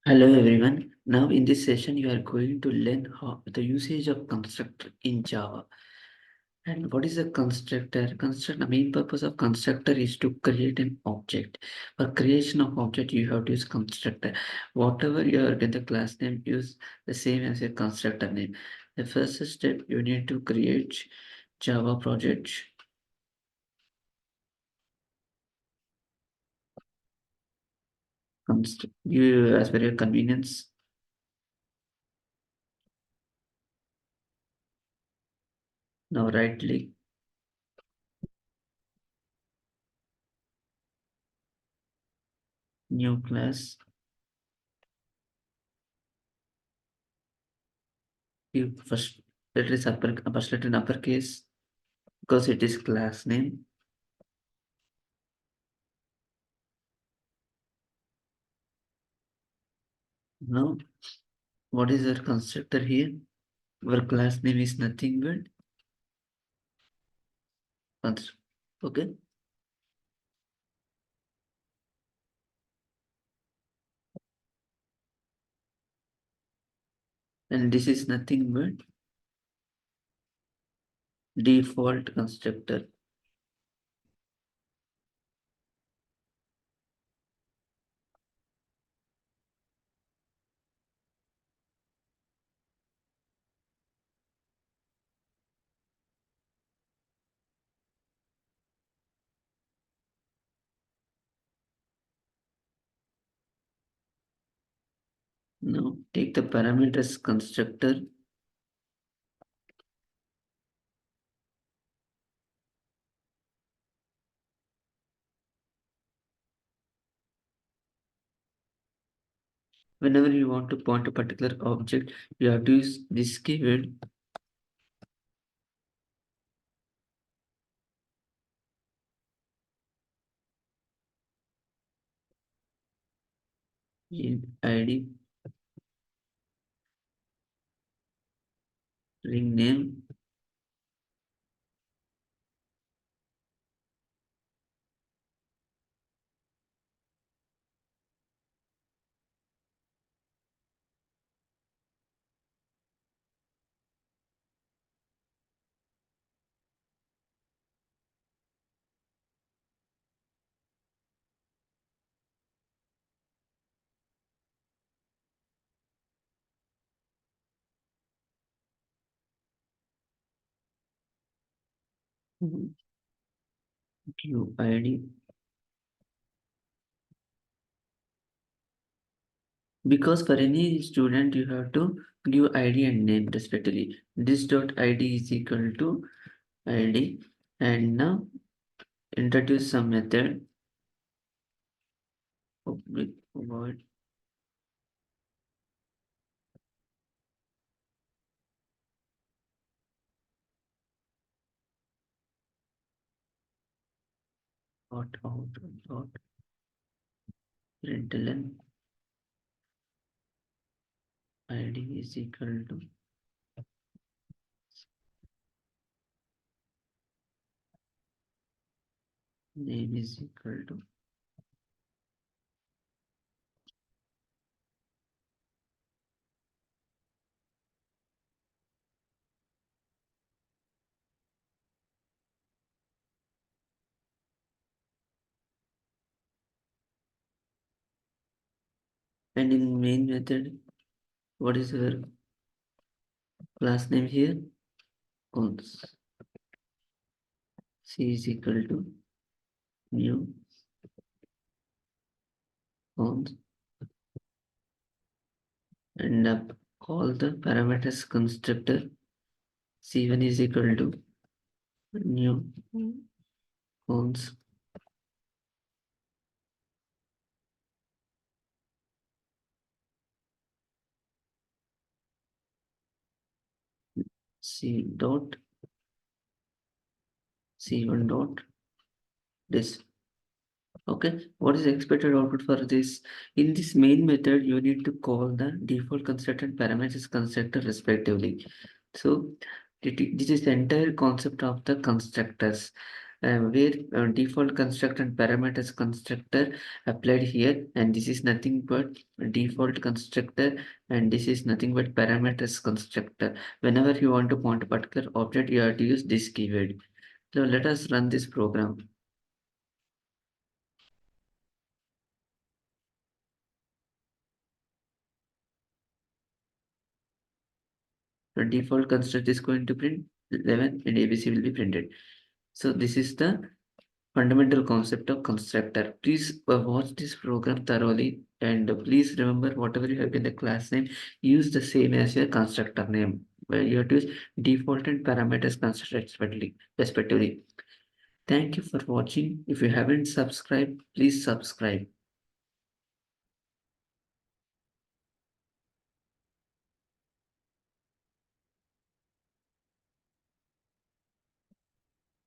Hello everyone. Now in this session you are going to learn how the usage of constructor in Java. And what is a constructor? Constructor, the main purpose of constructor is to create an object. For creation of object you have to use constructor. Whatever you are in the class name, use the same as a constructor name. The first step, you need to create Java project. You as per your convenience. Now right click, new class. You first letter is first letter in uppercase because it is class name. Now, what is our constructor here? Our class name is nothing but constructor. Okay. And this is nothing but default constructor. Now take the parameters constructor. Whenever you want to point a particular object, you have to use this keyword in ID, ring name, UID. Because for any student you have to give ID and name respectively. This dot ID is equal to ID, and now introduce some method public void dot println ID is equal to name is equal to and in main method what is your class name here? Cons C is equal to new cons and call the parameters constructor C1 is equal to new cons C dot C1 dot this. Okay, what is the expected output for this? In this main method, you need to call the default constructor and parameters constructor respectively. So this is the entire concept of the constructors. where default constructor and parameters constructor applied here, and this is nothing but default constructor, and this is nothing but parameters constructor. Whenever you want to point a particular object, you have to use this keyword. So let us run this program. The default construct is going to print 11 and ABC will be printed. So this is the fundamental concept of constructor. Please watch this program thoroughly, and please remember whatever you have in the class name, use the same as your constructor name. Where you have to use default and parameters constructor respectively. Thank you for watching. If you haven't subscribed, please subscribe.